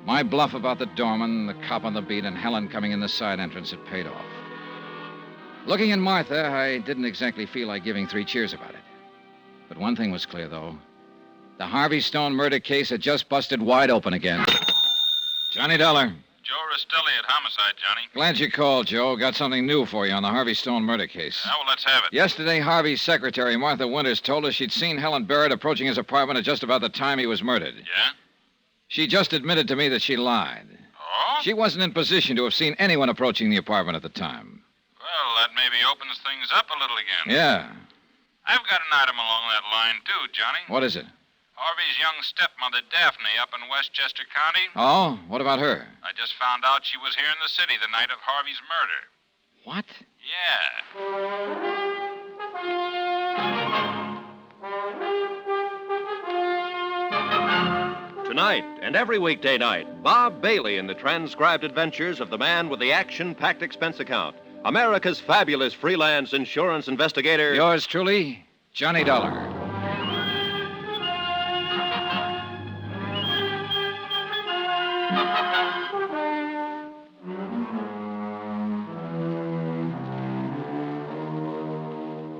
My bluff about the doorman, the cop on the beat, and Helen coming in the side entrance had paid off. Looking at Martha, I didn't exactly feel like giving 3 cheers about it. But one thing was clear, though. The Harvey Stone murder case had just busted wide open again. Johnny Dollar. Joe Rastelli at Homicide, Johnny. Glad you called, Joe. Got something new for you on the Harvey Stone murder case. Well, let's have it. Yesterday, Harvey's secretary, Martha Winters, told us she'd seen Helen Barrett approaching his apartment at just about the time he was murdered. Yeah? She just admitted to me that she lied. Oh? She wasn't in position to have seen anyone approaching the apartment at the time. Well, that maybe opens things up a little again. Yeah. I've got an item along that line, too, Johnny. What is it? Harvey's young stepmother, Daphne, up in Westchester County. Oh? What about her? I just found out she was here in the city the night of Harvey's murder. What? Yeah. Tonight and every weekday night, Bob Bailey in the transcribed adventures of the man with the action-packed expense account, America's fabulous freelance insurance investigator. Yours truly, Johnny Dollar.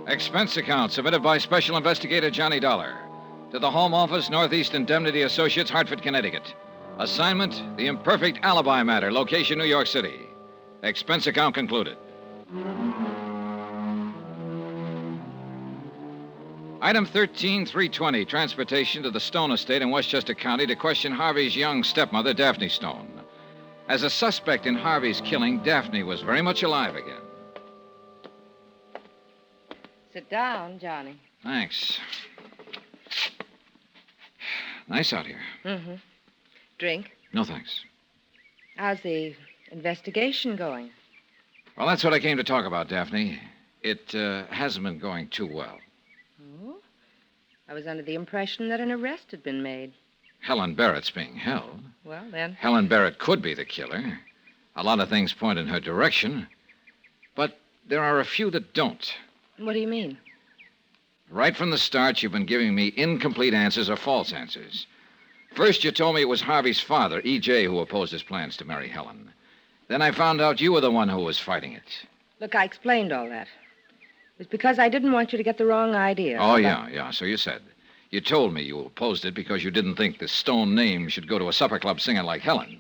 Expense account submitted by Special Investigator Johnny Dollar to the Home Office, Northeast Indemnity Associates, Hartford, Connecticut. Assignment, the Imperfect Alibi Matter, location New York City. Expense account concluded. Item 13-320, transportation to the Stone estate in Westchester County to question Harvey's young stepmother, Daphne Stone. As a suspect in Harvey's killing, Daphne was very much alive again. Sit down, Johnny. Thanks. Nice out here. Mm-hmm. Drink? No, thanks. How's the investigation going? Well, that's what I came to talk about, Daphne. It hasn't been going too well. Oh? I was under the impression that an arrest had been made. Helen Barrett's being held. Well, then. Helen Barrett could be the killer. A lot of things point in her direction. But there are a few that don't. What do you mean? Right from the start, you've been giving me incomplete answers or false answers. First, you told me it was Harvey's father, E.J., who opposed his plans to marry Helen. Then I found out you were the one who was fighting it. Look, I explained all that. It was because I didn't want you to get the wrong idea. Oh, yeah, so you said. You told me you opposed it because you didn't think the Stone name should go to a supper club singer like Helen.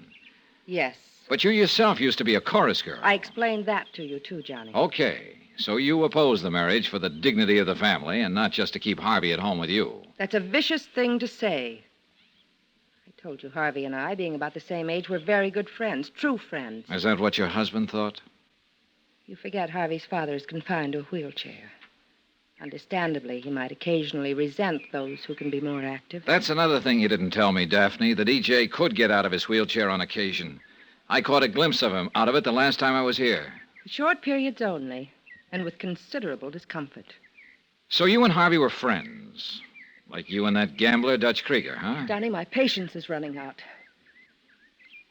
Yes. But you yourself used to be a chorus girl. I explained that to you, too, Johnny. Okay. So you oppose the marriage for the dignity of the family and not just to keep Harvey at home with you. That's a vicious thing to say. I told you Harvey and I, being about the same age, were very good friends, true friends. Is that what your husband thought? You forget Harvey's father is confined to a wheelchair. Understandably, he might occasionally resent those who can be more active. That's another thing you didn't tell me, Daphne, that E.J. could get out of his wheelchair on occasion. I caught a glimpse of him out of it the last time I was here. Short periods only, and with considerable discomfort. So you and Harvey were friends? Like you and that gambler, Dutch Krieger, huh? Donnie, my patience is running out.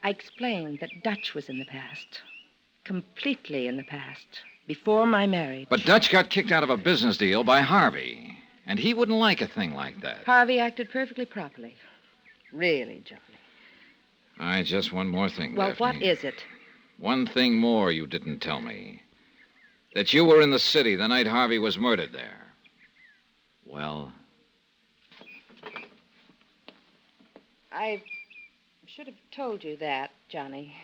I explained that Dutch was in the past. Completely in the past. Before my marriage. But Dutch got kicked out of a business deal by Harvey. And he wouldn't like a thing like that. Harvey acted perfectly properly. Really, Johnny. All right, just one more thing, Well, Daphne. what is it? One thing more you didn't tell me. That you were in the city the night Harvey was murdered there. Well? I should have told you that, Johnny.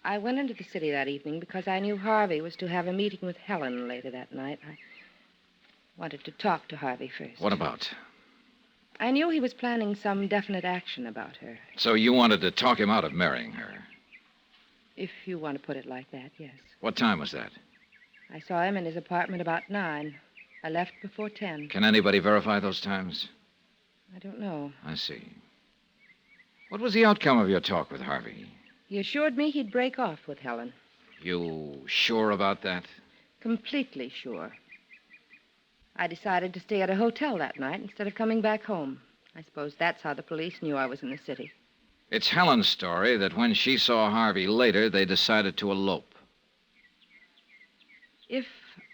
I went into the city that evening because I knew Harvey was to have a meeting with Helen later that night. I wanted to talk to Harvey first. What about? I knew he was planning some definite action about her. So you wanted to talk him out of marrying her? If you want to put it like that, yes. What time was that? I saw him in his apartment about 9. I left before 10. Can anybody verify those times? I don't know. I see. What was the outcome of your talk with Harvey? He assured me he'd break off with Helen. You sure about that? Completely sure. I decided to stay at a hotel that night instead of coming back home. I suppose that's how the police knew I was in the city. It's Helen's story that when she saw Harvey later, they decided to elope. If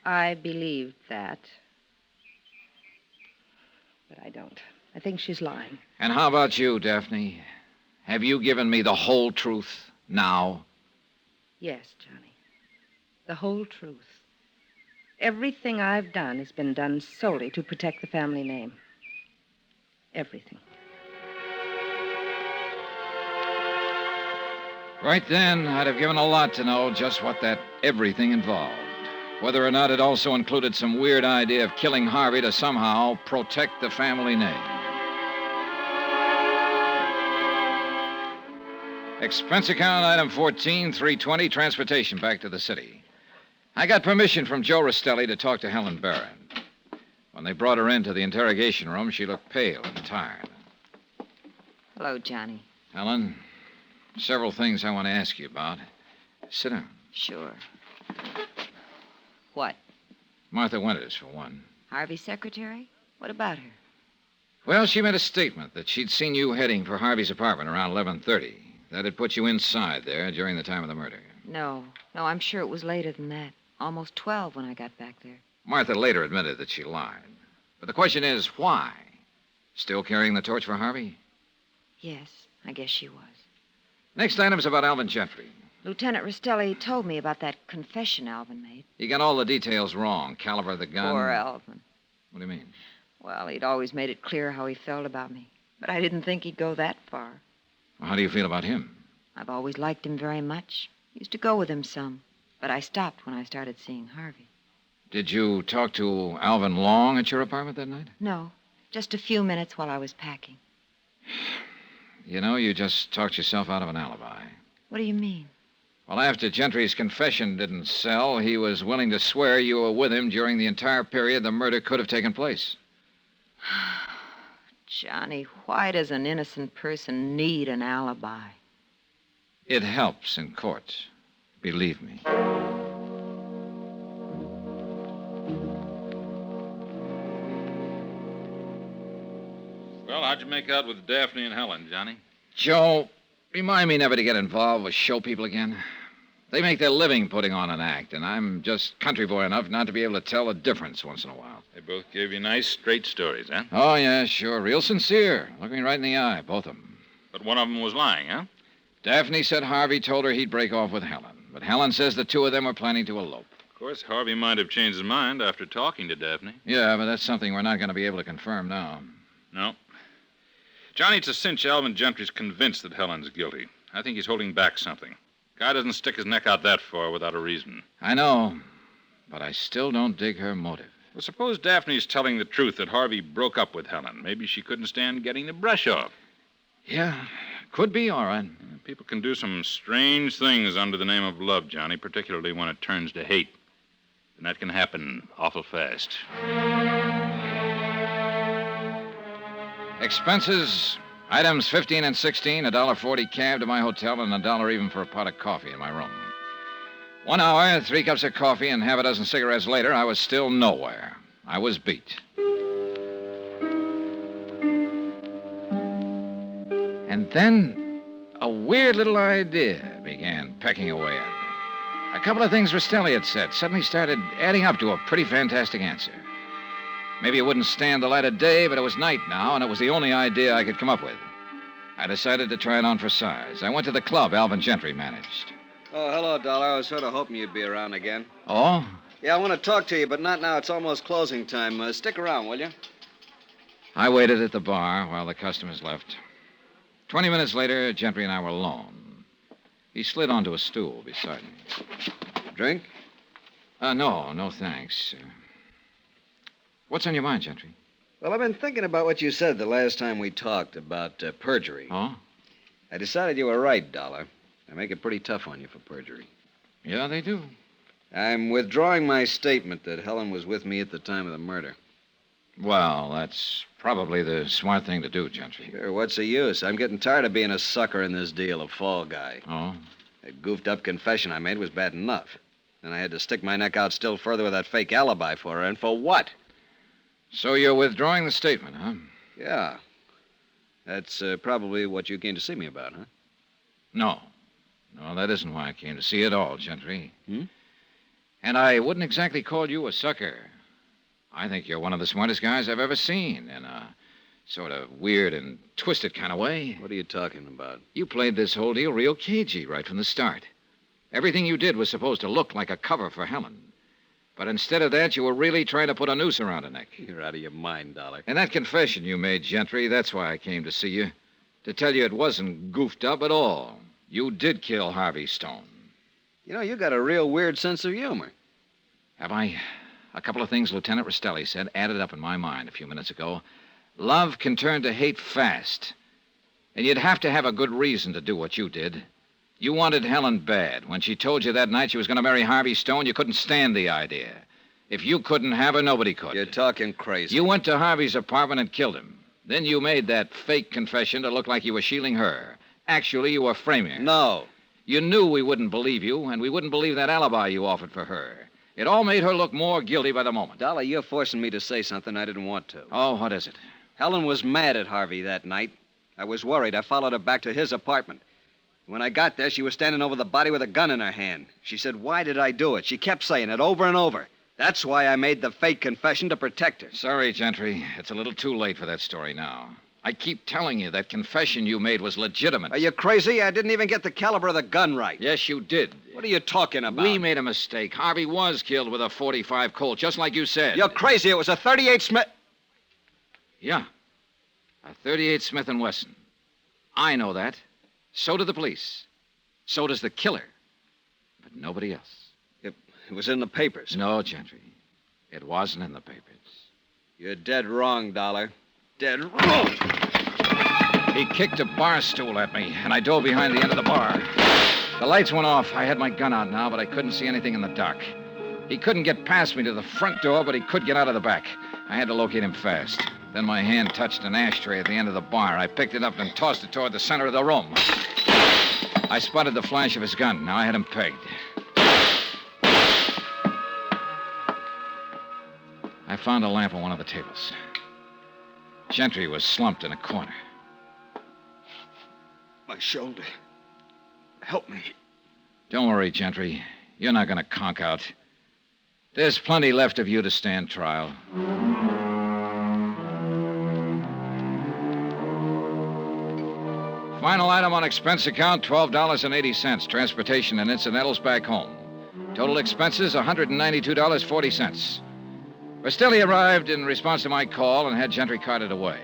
I believed that. But I don't. I think she's lying. And how about you, Daphne? Have you given me the whole truth now? Yes, Johnny. The whole truth. Everything I've done has been done solely to protect the family name. Everything. Right then, I'd have given a lot to know just what that everything involved. Whether or not it also included some weird idea of killing Harvey to somehow protect the family name. Expense account item 14, 320, transportation back to the city. I got permission from Joe Rastelli to talk to Helen Barrett. When they brought her into the interrogation room, she looked pale and tired. Hello, Johnny. Helen, several things I want to ask you about. Sit down. Sure. What? Martha Winters, for one. Harvey's secretary? What about her? Well, she made a statement that she'd seen you heading for Harvey's apartment around 11:30. That had put you inside there during the time of the murder. No, I'm sure it was later than that. Almost 12 when I got back there. Martha later admitted that she lied. But the question is, why? Still carrying the torch for Harvey? Yes, I guess she was. Next item's about Alvin Gentry. Lieutenant Rastelli told me about that confession Alvin made. He got all the details wrong. Caliber of the gun. Poor Alvin. What do you mean? Well, he'd always made it clear how he felt about me. But I didn't think he'd go that far. Well, how do you feel about him? I've always liked him very much. Used to go with him some. But I stopped when I started seeing Harvey. Did you talk to Alvin long at your apartment that night? No, just a few minutes while I was packing. You know, you just talked yourself out of an alibi. What do you mean? Well, after Gentry's confession didn't sell, he was willing to swear you were with him during the entire period the murder could have taken place. Johnny, why does an innocent person need an alibi? It helps in court. Believe me. Well, how'd you make out with Daphne and Helen, Johnny? Joe, remind me never to get involved with show people again. They make their living putting on an act, and I'm just country boy enough not to be able to tell the difference once in a while. They both gave you nice, straight stories, huh? Oh, yeah, sure. Real sincere. Look me right in the eye, both of them. But one of them was lying, huh? Daphne said Harvey told her he'd break off with Helen, but Helen says the two of them were planning to elope. Of course, Harvey might have changed his mind after talking to Daphne. Yeah, but that's something we're not going to be able to confirm now. No. Johnny, it's a cinch Alvin Gentry's convinced that Helen's guilty. I think he's holding back something. Guy doesn't stick his neck out that far without a reason. I know, but I still don't dig her motive. Well, suppose Daphne's telling the truth that Harvey broke up with Helen. Maybe she couldn't stand getting the brush off. Yeah, could be, all right. People can do some strange things under the name of love, Johnny, particularly when it turns to hate. And that can happen awful fast. Expenses, items 15 and 16, $1.40 cab to my hotel, and $1 even for a pot of coffee in my room. 1 hour, 3 cups of coffee, and half a dozen cigarettes later, I was still nowhere. I was beat. And then a weird little idea began pecking away at me. A couple of things Rastelli had said suddenly started adding up to a pretty fantastic answer. Maybe it wouldn't stand the light of day, but it was night now, and it was the only idea I could come up with. I decided to try it on for size. I went to the club Alvin Gentry managed. Oh, hello, Dollar. I was sort of hoping you'd be around again. Oh? Yeah, I want to talk to you, but not now. It's almost closing time. Stick around, will you? I waited at the bar while the customers left. 20 minutes later, Gentry and I were alone. He slid onto a stool beside me. Drink? No, thanks. What's on your mind, Gentry? Well, I've been thinking about what you said the last time we talked about perjury. Oh? I decided you were right, Dollar. They make it pretty tough on you for perjury. Yeah, they do. I'm withdrawing my statement that Helen was with me at the time of the murder. Well, that's probably the smart thing to do, Gentry. Sure, what's the use? I'm getting tired of being a sucker in this deal, a fall guy. Oh? That goofed-up confession I made was bad enough. Then I had to stick my neck out still further with that fake alibi for her, and for what? So you're withdrawing the statement, huh? Yeah. That's probably what you came to see me about, huh? No, that isn't why I came to see you at all, Gentry. Hmm? And I wouldn't exactly call you a sucker. I think you're one of the smartest guys I've ever seen, in a sort of weird and twisted kind of way. What are you talking about? You played this whole deal real cagey right from the start. Everything you did was supposed to look like a cover for Helen. But instead of that, you were really trying to put a noose around her neck. You're out of your mind, Dollar. And that confession you made, Gentry, that's why I came to see you. To tell you it wasn't goofed up at all. You did kill Harvey Stone. You know, you got a real weird sense of humor. Have I? A couple of things Lieutenant Rastelli said added up in my mind a few minutes ago. Love can turn to hate fast. And you'd have to have a good reason to do what you did. You wanted Helen bad. When she told you that night she was going to marry Harvey Stone, you couldn't stand the idea. If you couldn't have her, nobody could. You're talking crazy. You went to Harvey's apartment and killed him. Then you made that fake confession to look like you were shielding her. Actually, you were framing her. No. You knew we wouldn't believe you, and we wouldn't believe that alibi you offered for her. It all made her look more guilty by the moment. Dollar, you're forcing me to say something I didn't want to. Oh, what is it? Helen was mad at Harvey that night. I was worried. I followed her back to his apartment. When I got there, she was standing over the body with a gun in her hand. She said, "Why did I do it?" She kept saying it over and over. That's why I made the fake confession to protect her. Sorry, Gentry. It's a little too late for that story now. I keep telling you that confession you made was legitimate. Are you crazy? I didn't even get the caliber of the gun right. Yes, you did. What are you talking about? We made a mistake. Harvey was killed with a .45 Colt, just like you said. You're crazy. It was a .38 Smith. Yeah, a .38 Smith & Wesson. I know that. So do the police. So does the killer. But nobody else. It was in the papers. No, Gentry. It wasn't in the papers. You're dead wrong, Dollar. Dead wrong. He kicked a bar stool at me, and I dove behind the end of the bar. The lights went off. I had my gun out now, but I couldn't see anything in the dark. He couldn't get past me to the front door, but he could get out of the back. I had to locate him fast. Then my hand touched an ashtray at the end of the bar. I picked it up and tossed it toward the center of the room. I spotted the flash of his gun. Now I had him pegged. I found a lamp on one of the tables. Gentry was slumped in a corner. My shoulder. Help me. Don't worry, Gentry. You're not going to conk out. There's plenty left of you to stand trial. Final item on expense account, $12.80. Transportation and incidentals back home. Total expenses, $192.40. Rastelli arrived in response to my call and had Gentry carted away.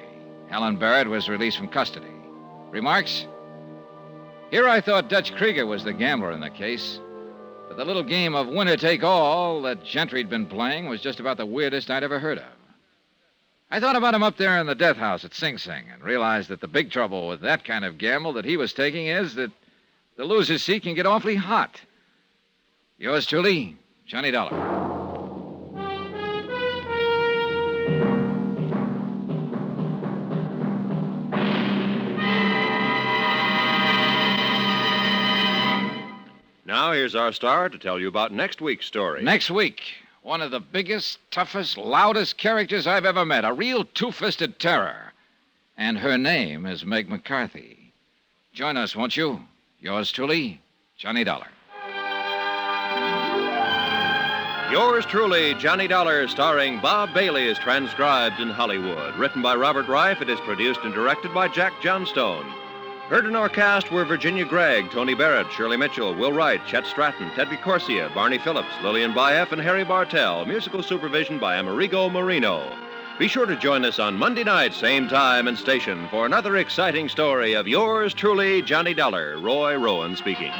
Helen Barrett was released from custody. Remarks? Here I thought Dutch Krieger was the gambler in the case. But the little game of winner-take-all that Gentry'd been playing was just about the weirdest I'd ever heard of. I thought about him up there in the death house at Sing Sing and realized that the big trouble with that kind of gamble that he was taking is that the loser's seat can get awfully hot. Yours truly, Johnny Dollar. Now, here's our star to tell you about next week's story. Next week, one of the biggest, toughest, loudest characters I've ever met. A real two-fisted terror. And her name is Meg McCarthy. Join us, won't you? Yours truly, Johnny Dollar. Yours truly, Johnny Dollar, starring Bob Bailey, is transcribed in Hollywood. Written by Robert Reif, it is produced and directed by Jack Johnstone. Heard in our cast were Virginia Gregg, Tony Barrett, Shirley Mitchell, Will Wright, Chet Stratton, Ted Vicorsia, Barney Phillips, Lillian Baeff, and Harry Bartell. Musical supervision by Amerigo Marino. Be sure to join us on Monday night, same time and station, for another exciting story of yours truly, Johnny Dollar. Roy Rowan speaking.